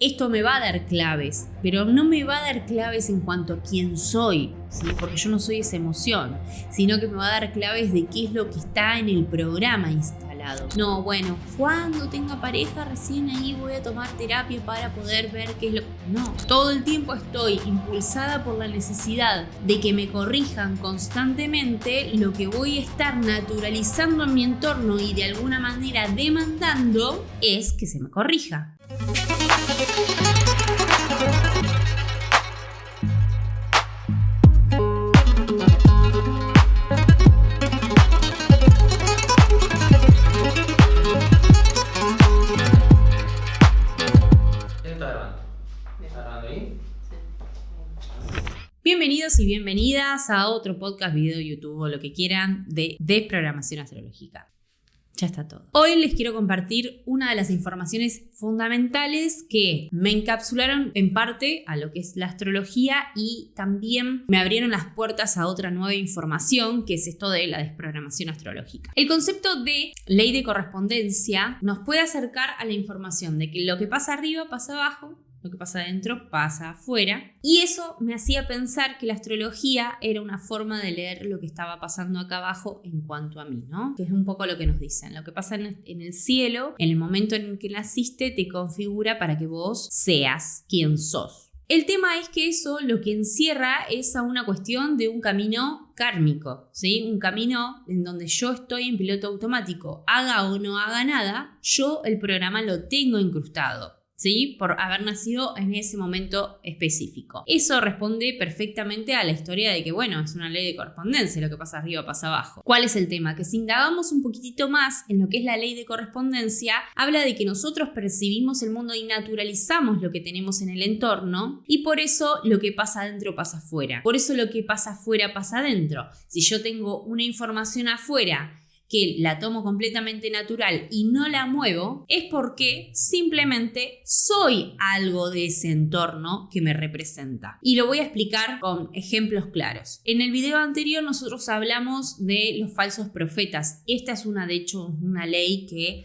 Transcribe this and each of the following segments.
esto me va a dar claves, pero no me va a dar claves en cuanto a quién soy, ¿sí? Porque yo no soy esa emoción, sino que me va a dar claves de qué es lo que está en el programa instalado. No, bueno, cuando tenga pareja recién ahí voy a tomar terapia para poder ver qué es lo... No, todo el tiempo estoy impulsada por la necesidad de que me corrijan constantemente. Lo que voy a estar naturalizando en mi entorno y de alguna manera demandando es que se me corrija. Bienvenidos y bienvenidas a otro podcast, video, YouTube o lo que quieran de desprogramación astrológica. Ya está todo. Hoy les quiero compartir una de las informaciones fundamentales que me encapsularon en parte a lo que es la astrología y también me abrieron las puertas a otra nueva información, que es esto de la desprogramación astrológica. El concepto de ley de correspondencia nos puede acercar a la información de que lo que pasa arriba pasa abajo, lo que pasa adentro pasa afuera. Y eso me hacía pensar que la astrología era una forma de leer lo que estaba pasando acá abajo en cuanto a mí, ¿no? Que es un poco lo que nos dicen. Lo que pasa en el cielo, en el momento en el que naciste, te configura para que vos seas quien sos. El tema es que eso lo que encierra es a una cuestión de un camino kármico, ¿sí? Un camino en donde yo estoy en piloto automático. Haga o no haga nada, yo el programa lo tengo incrustado, ¿sí? Por haber nacido en ese momento específico. Eso responde perfectamente a la historia de que, bueno, es una ley de correspondencia, lo que pasa arriba pasa abajo. ¿Cuál es el tema? Que si indagamos un poquitito más en lo que es la ley de correspondencia, habla de que nosotros percibimos el mundo y naturalizamos lo que tenemos en el entorno, y por eso lo que pasa adentro pasa afuera. Por eso lo que pasa afuera pasa adentro. Si yo tengo una información afuera que la tomo completamente natural y no la muevo, es porque simplemente soy algo de ese entorno que me representa. Y lo voy a explicar con ejemplos claros. En el video anterior nosotros hablamos de los falsos profetas. Esta es de hecho, una ley que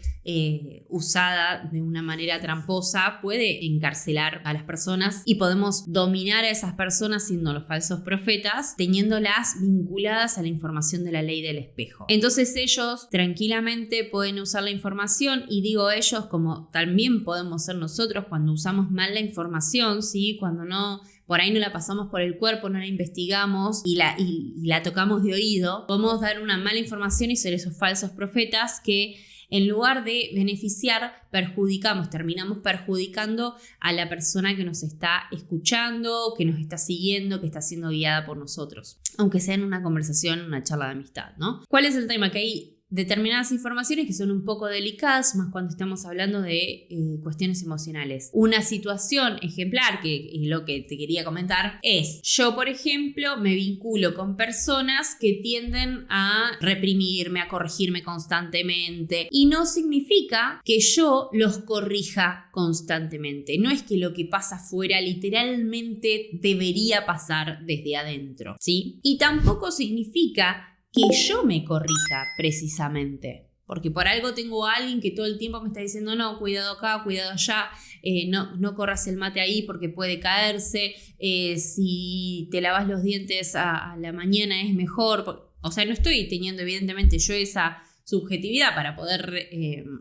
usada de una manera tramposa puede encarcelar a las personas y podemos dominar a esas personas siendo los falsos profetas, teniéndolas vinculadas a la información de la ley del espejo. Entonces ellos tranquilamente pueden usar la información, y digo ellos como también podemos ser nosotros cuando usamos mal la información, ¿sí? Cuando no... por ahí no la pasamos por el cuerpo, no la investigamos y la tocamos de oído, podemos dar una mala información y ser esos falsos profetas que en lugar de beneficiar, terminamos perjudicando a la persona que nos está escuchando, que nos está siguiendo, que está siendo guiada por nosotros, aunque sea en una conversación, una charla de amistad, ¿no? ¿Cuál es el tema? Que hay determinadas informaciones que son un poco delicadas, más cuando estamos hablando de cuestiones emocionales. Una situación ejemplar, que es lo que te quería comentar, es yo, por ejemplo, me vinculo con personas que tienden a reprimirme, a corregirme constantemente, y no significa que yo los corrija constantemente. No es que lo que pasa afuera literalmente debería pasar desde adentro, ¿sí? Y tampoco significa que yo me corrija precisamente, porque por algo tengo a alguien que todo el tiempo me está diciendo no, cuidado acá, cuidado allá, no corras el mate ahí porque puede caerse, si te lavas los dientes a la mañana es mejor. O sea, no estoy teniendo evidentemente yo esa subjetividad para poder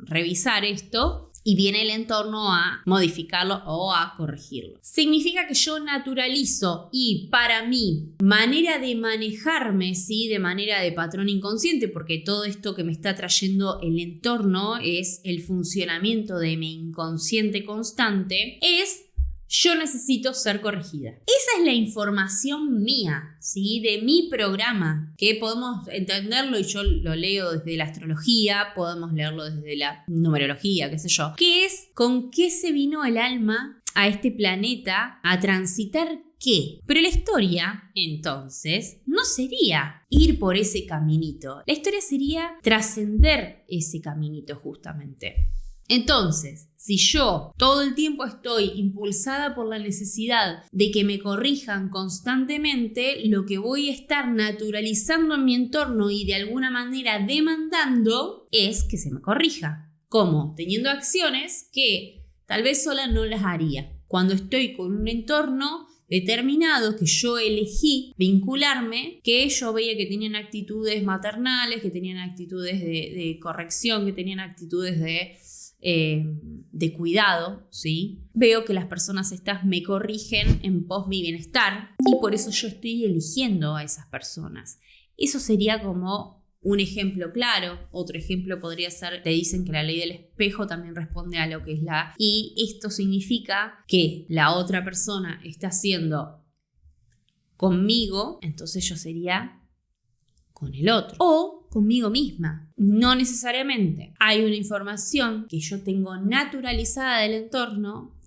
revisar esto, y viene el entorno a modificarlo o a corregirlo. Significa que yo naturalizo, y para mí, manera de manejarme, ¿sí? De manera de patrón inconsciente, porque todo esto que me está trayendo el entorno es el funcionamiento de mi inconsciente constante, es: yo necesito ser corregida. Esa es la información mía, ¿sí? De mi programa, que podemos entenderlo, y yo lo leo desde la astrología, podemos leerlo desde la numerología, qué sé yo, que es con qué se vino el alma a este planeta a transitar qué. Pero la historia, entonces, no sería ir por ese caminito. La historia sería trascender ese caminito justamente. Entonces, si yo todo el tiempo estoy impulsada por la necesidad de que me corrijan constantemente, lo que voy a estar naturalizando en mi entorno y de alguna manera demandando es que se me corrija. ¿Cómo? Teniendo acciones que Tal vez sola no las haría. Cuando estoy con un entorno determinado que yo elegí vincularme, que yo veía que tenían actitudes maternales, que tenían actitudes de corrección, que tenían actitudes de cuidado, ¿sí? Veo que las personas estas me corrigen en pos mi bienestar y por eso yo estoy eligiendo a esas personas. Eso sería como un ejemplo claro. Otro ejemplo podría ser, te dicen que la ley del espejo también responde a lo que es y esto significa que la otra persona está haciendo conmigo, entonces yo sería con el otro o conmigo misma. No necesariamente. Hay una información que yo tengo naturalizada del entorno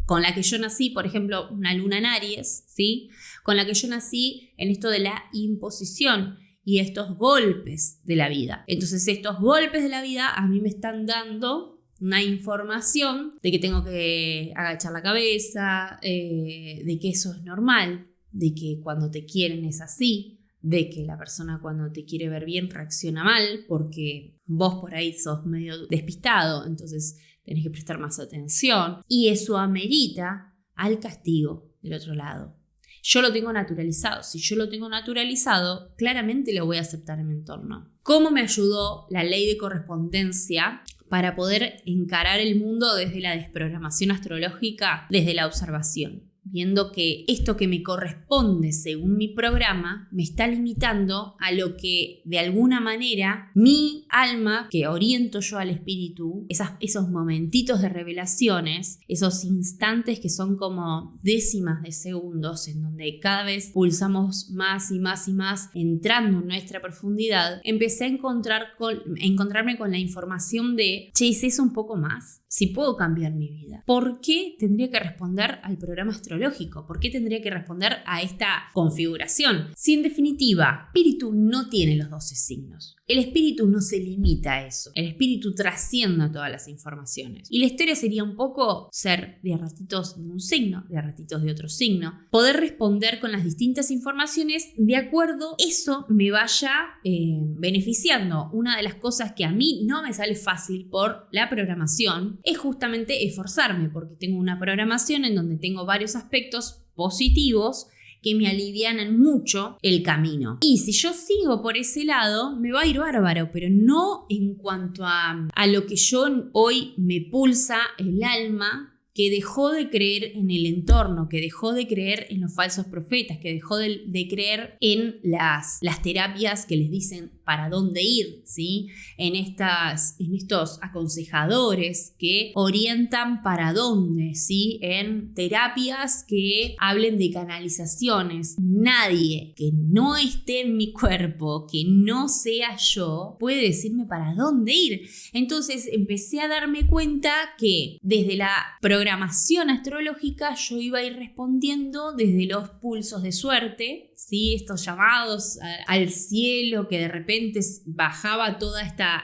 con la que yo nací, por ejemplo, una luna en Aries, ¿sí? Con la que yo nací en esto de la imposición y estos golpes de la vida. Entonces estos golpes de la vida a mí me están dando una información de que tengo que agachar la cabeza, de que eso es normal, de que cuando te quieren es así, de que la persona cuando te quiere ver bien reacciona mal porque vos por ahí sos medio despistado, entonces tenés que prestar más atención y eso amerita al castigo del otro lado. Yo lo tengo naturalizado. Si yo lo tengo naturalizado, claramente lo voy a aceptar en mi entorno. ¿Cómo me ayudó la ley de correspondencia para poder encarar el mundo desde la desprogramación astrológica, desde la observación? Viendo que esto que me corresponde según mi programa me está limitando a lo que de alguna manera mi alma, que oriento yo al espíritu, esos momentitos de revelaciones, esos instantes que son como décimas de segundos en donde cada vez pulsamos más y más y más entrando en nuestra profundidad, empecé a encontrarme con la información de, che, ¿hice eso un poco más? Si puedo cambiar mi vida, ¿por qué tendría que responder al programa astrológico? ¿Por qué tendría que responder a esta configuración? Si en definitiva, el espíritu no tiene los 12 signos. El espíritu no se limita a eso. El espíritu trasciende todas las informaciones. Y la historia sería un poco ser de a ratitos de un signo, de a ratitos de otro signo. Poder responder con las distintas informaciones de acuerdo, eso me vaya beneficiando. Una de las cosas que a mí no me sale fácil por la programación es justamente esforzarme, porque tengo una programación en donde tengo varios aspectos positivos que me alivianan mucho el camino. Y si yo sigo por ese lado, me va a ir bárbaro, pero no en cuanto a lo que yo hoy me pulsa el alma, que dejó de creer en el entorno, que dejó de creer en los falsos profetas, que dejó de creer en las terapias que les dicen para dónde ir, ¿sí? En estos aconsejadores que orientan para dónde, ¿sí? En terapias que hablen de canalizaciones. Nadie que no esté en mi cuerpo, que no sea yo, puede decirme para dónde ir. Entonces empecé a darme cuenta que desde la programación astrológica yo iba a ir respondiendo desde los pulsos de suerte, ¿sí? Estos llamados al cielo que de repente bajaba toda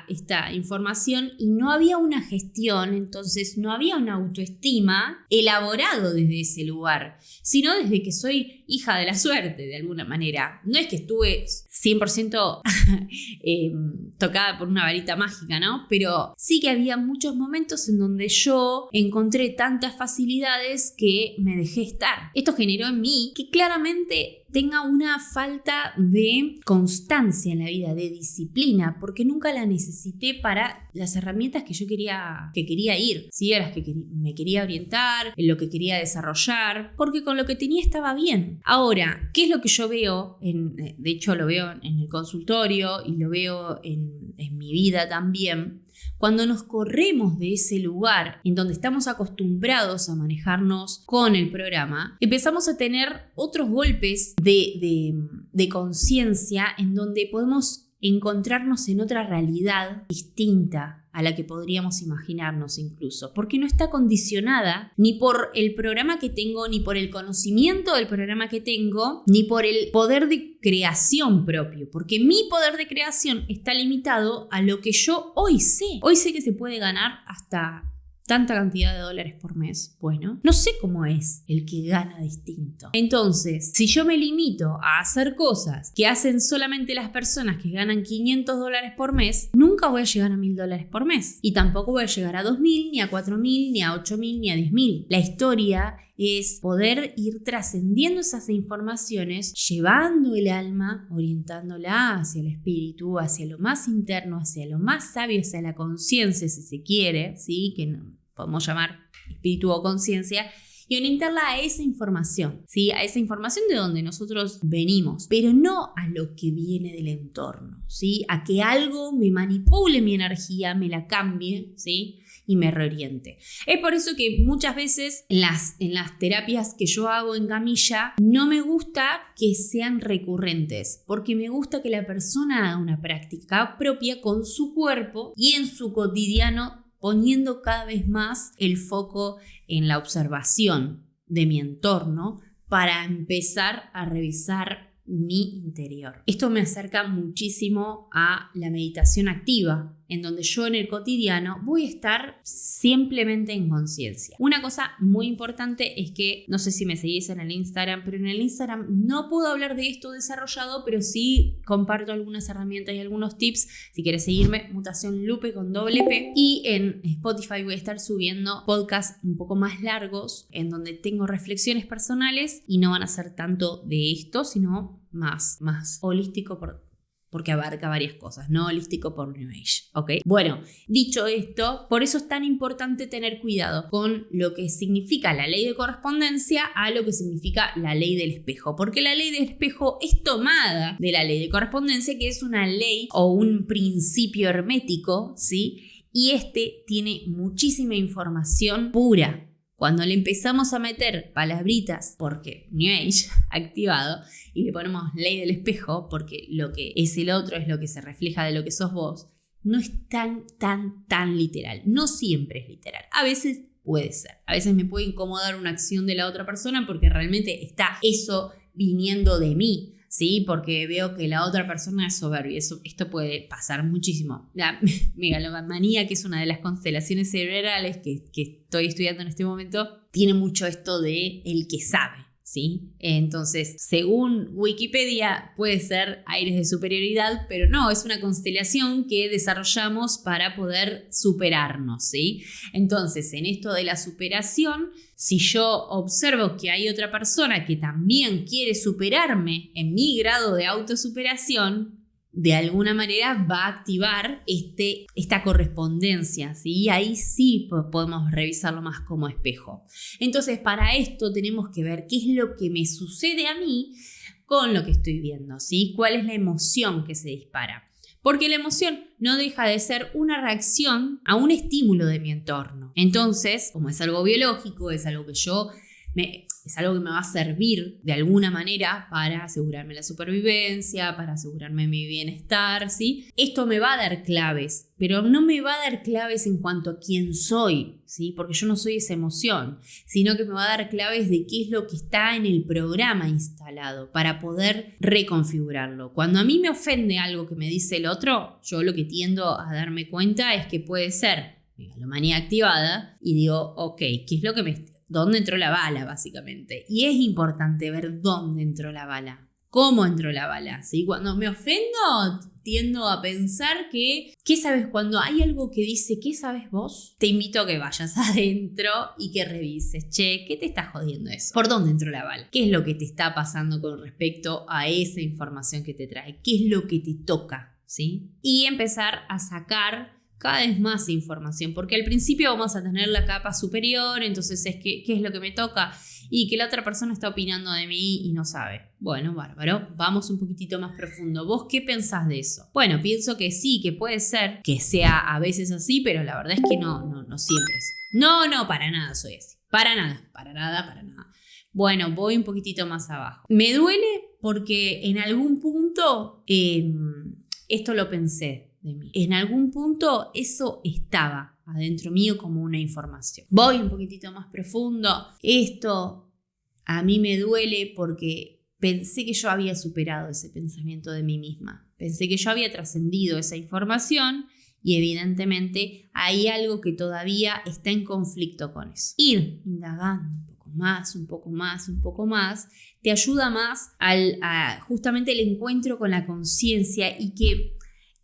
esta información y no había una gestión, entonces no había una autoestima elaborado desde ese lugar, sino desde que soy hija de la suerte de alguna manera. No es que estuve 100% tocada por una varita mágica, ¿no? Pero sí que había muchos momentos en donde yo encontré tantas facilidades que me dejé estar. Esto generó en mí que claramente tenga una falta de constancia en la vida, de disciplina, porque nunca la necesité para las herramientas que yo quería ir, ¿sí? A las que me quería orientar, en lo que quería desarrollar, porque con lo que tenía estaba bien. Ahora, ¿qué es lo que yo veo? De hecho, lo veo en el consultorio y lo veo en mi vida también. Cuando nos corremos de ese lugar en donde estamos acostumbrados a manejarnos con el programa, empezamos a tener otros golpes de conciencia en donde podemos encontrarnos en otra realidad distinta a la que podríamos imaginarnos incluso, porque no está condicionada ni por el programa que tengo, ni por el conocimiento del programa que tengo, ni por el poder de creación propio, porque mi poder de creación está limitado a lo que yo hoy sé. Hoy sé que se puede ganar hasta tanta cantidad de dólares por mes. Bueno, no sé cómo es el que gana distinto. Entonces, si yo me limito a hacer cosas que hacen solamente las personas que ganan $500 por mes, nunca voy a llegar a $1.000 por mes. Y tampoco voy a llegar a 2.000, ni a 4.000, ni a 8.000, ni a 10.000. La historia es poder ir trascendiendo esas informaciones, llevando el alma, orientándola hacia el espíritu, hacia lo más interno, hacia lo más sabio, hacia la conciencia, si se quiere, ¿sí? Que no podemos llamar espíritu o conciencia, y orientarla a esa información, ¿sí? A esa información de donde nosotros venimos, pero no a lo que viene del entorno, ¿sí? A que algo me manipule mi energía, me la cambie, ¿sí? Y me reoriente. Es por eso que muchas veces en las terapias que yo hago en camilla no me gusta que sean recurrentes, porque me gusta que la persona haga una práctica propia con su cuerpo y en su cotidiano, poniendo cada vez más el foco en la observación de mi entorno para empezar a revisar mi interior. Esto me acerca muchísimo a la meditación activa, en donde yo en el cotidiano voy a estar simplemente en conciencia. Una cosa muy importante es que, no sé si me seguís en el Instagram, pero en el Instagram no puedo hablar de esto desarrollado, pero sí comparto algunas herramientas y algunos tips. Si quieres seguirme, Mutación Lupe con doble P. Y en Spotify voy a estar subiendo podcasts un poco más largos, en donde tengo reflexiones personales y no van a ser tanto de esto, sino más holístico porque abarca varias cosas, no holístico por New Age, ¿ok? Bueno, dicho esto, por eso es tan importante tener cuidado con lo que significa la ley de correspondencia a lo que significa la ley del espejo, porque la ley del espejo es tomada de la ley de correspondencia, que es una ley o un principio hermético, ¿sí? Y tiene muchísima información pura. Cuando le empezamos a meter palabritas, porque New Age activado, y le ponemos ley del espejo, porque lo que es el otro es lo que se refleja de lo que sos vos, no es tan literal. No siempre es literal. A veces puede ser. A veces me puede incomodar una acción de la otra persona porque realmente está eso viniendo de mí, ¿sí? Porque veo que la otra persona es soberbia. Esto puede pasar muchísimo. La megalomanía, que es una de las constelaciones cerebrales que estoy estudiando en este momento, tiene mucho esto de el que sabe, ¿sí? Entonces, según Wikipedia, puede ser aires de superioridad, pero no, es una constelación que desarrollamos para poder superarnos, ¿sí? Entonces, en esto de la superación, si yo observo que hay otra persona que también quiere superarme en mi grado de autosuperación, de alguna manera va a activar esta correspondencia, ¿sí? Ahí sí podemos revisarlo más como espejo. Entonces, para esto tenemos que ver qué es lo que me sucede a mí con lo que estoy viendo, ¿sí? ¿Cuál es la emoción que se dispara? Porque la emoción no deja de ser una reacción a un estímulo de mi entorno. Entonces, como es algo biológico, es algo que es algo que me va a servir de alguna manera para asegurarme la supervivencia, para asegurarme mi bienestar, ¿sí? Esto me va a dar claves, pero no me va a dar claves en cuanto a quién soy, ¿sí? Porque yo no soy esa emoción, sino que me va a dar claves de qué es lo que está en el programa instalado para poder reconfigurarlo. Cuando a mí me ofende algo que me dice el otro, yo lo que tiendo a darme cuenta es que puede ser megalomanía activada y digo, ok, ¿qué es lo que ¿dónde entró la bala, básicamente? Y es importante ver dónde entró la bala, cómo entró la bala, ¿sí? Cuando me ofendo, tiendo a pensar ¿qué sabes? Cuando hay algo que dice, ¿qué sabes vos? Te invito a que vayas adentro y que revises, che, ¿qué te está jodiendo eso? ¿Por dónde entró la bala? ¿Qué es lo que te está pasando con respecto a esa información que te trae? ¿Qué es lo que te toca? ¿Sí? Y empezar a sacar cada vez más información, porque al principio vamos a tener la capa superior, entonces es que, ¿qué es lo que me toca? Y que la otra persona está opinando de mí y no sabe. Bueno, bárbaro, vamos un poquitito más profundo. ¿Vos qué pensás de eso? Bueno, pienso que sí, que puede ser que sea a veces así, pero la verdad es que no siempre es. No, para nada soy así. Para nada. Bueno, voy un poquitito más abajo. Me duele porque en algún punto esto lo pensé de mí. En algún punto eso estaba adentro mío como una información. Voy un poquitito más profundo. Esto a mí me duele porque pensé que yo había superado ese pensamiento de mí misma. Pensé que yo había trascendido esa información Y evidentemente hay algo que todavía está en conflicto con eso. Ir indagando un poco más, te ayuda más a justamente el encuentro con la conciencia, y que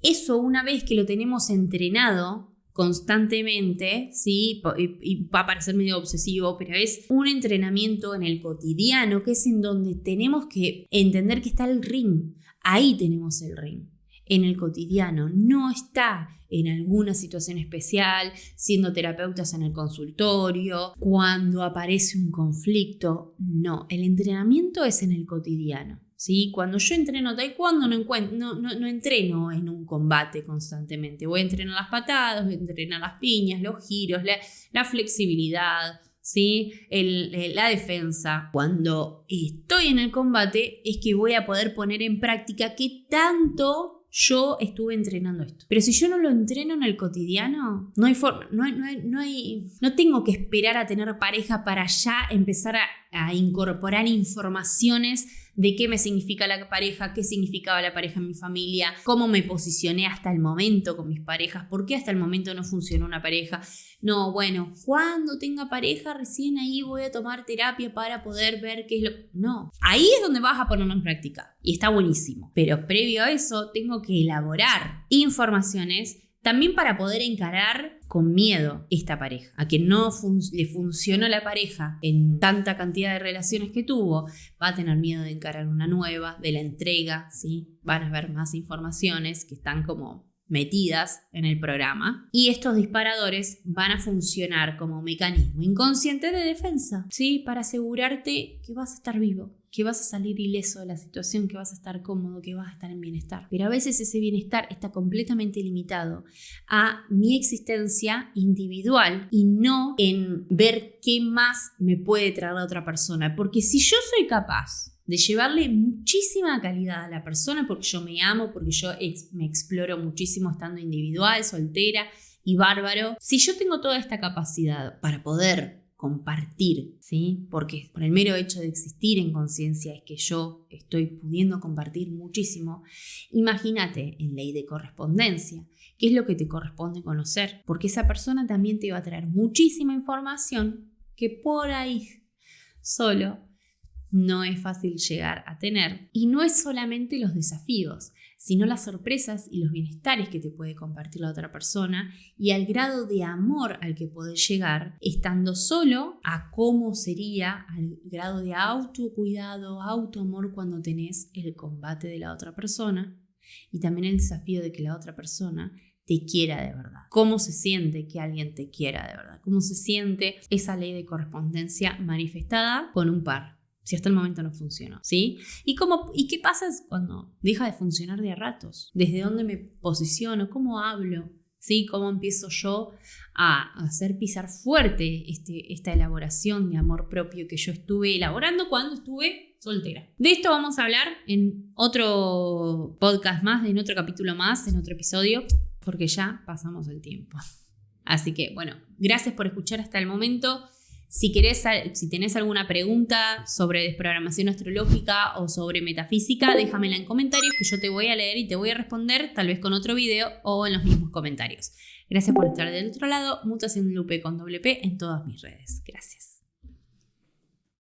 eso, una vez que lo tenemos entrenado constantemente, ¿sí? Y va a parecer medio obsesivo, pero es un entrenamiento en el cotidiano, que es en donde tenemos que entender que está el ring. Ahí tenemos el ring. En el cotidiano, no está en alguna situación especial, siendo terapeutas en el consultorio, cuando aparece un conflicto. No, el entrenamiento es en el cotidiano, ¿sí? Cuando yo entreno taekwondo no entreno en un combate constantemente. Voy a entrenar las patadas, voy a entrenar las piñas, los giros, la flexibilidad, ¿sí? La defensa. Cuando estoy en el combate es que voy a poder poner en práctica qué tanto yo estuve entrenando esto. Pero si yo no lo entreno en el cotidiano, no hay forma, no tengo que esperar a tener pareja para ya empezar a incorporar informaciones de qué me significa la pareja, qué significaba la pareja en mi familia, cómo me posicioné hasta el momento con mis parejas, por qué hasta el momento no funcionó una pareja. No, bueno, cuando tenga pareja recién ahí voy a tomar terapia para poder ver qué es lo... No, ahí es donde vas a ponerlo en práctica y está buenísimo. Pero previo a eso tengo que elaborar informaciones también para poder encarar con miedo esta pareja. A quien no le funcionó la pareja en tanta cantidad de relaciones que tuvo, va a tener miedo de encarar una nueva, de la entrega, ¿sí? Van a haber más informaciones que están como metidas en el programa, y estos disparadores van a funcionar como mecanismo inconsciente de defensa, ¿sí? Para asegurarte que vas a estar vivo, que vas a salir ileso de la situación, que vas a estar cómodo, que vas a estar en bienestar. Pero a veces ese bienestar está completamente limitado a mi existencia individual y no en ver qué más me puede traer la otra persona. Porque si yo soy capaz de llevarle muchísima calidad a la persona, porque yo me amo, porque yo me exploro muchísimo estando individual, soltera y bárbaro, si yo tengo toda esta capacidad para poder compartir, ¿sí? Porque por el mero hecho de existir en conciencia es que yo estoy pudiendo compartir muchísimo. Imagínate en ley de correspondencia, ¿qué es lo que te corresponde conocer? Porque esa persona también te va a traer muchísima información que por ahí solo no es fácil llegar a tener. Y no es solamente los desafíos, sino las sorpresas y los bienestares que te puede compartir la otra persona, y al grado de amor al que podés llegar estando solo, a cómo sería al grado de autocuidado, autoamor cuando tenés el combate de la otra persona, y también el desafío de que la otra persona te quiera de verdad. ¿Cómo se siente que alguien te quiera de verdad? ¿Cómo se siente esa ley de correspondencia manifestada con un par? Si hasta el momento no funcionó, ¿sí? ¿Y qué pasa cuando deja de funcionar de a ratos? ¿Desde dónde me posiciono? ¿Cómo hablo? ¿Sí? ¿Cómo empiezo yo a hacer pisar fuerte esta elaboración de amor propio que yo estuve elaborando cuando estuve soltera? De esto vamos a hablar en otro podcast más, en otro capítulo más, en otro episodio, porque ya pasamos el tiempo. Así que, bueno, gracias por escuchar hasta el momento. Si tenés alguna pregunta sobre desprogramación astrológica o sobre metafísica, déjamela en comentarios que yo te voy a leer y te voy a responder, tal vez con otro video o en los mismos comentarios. Gracias por estar del otro lado. Mutación Lupe con doble P en todas mis redes. Gracias.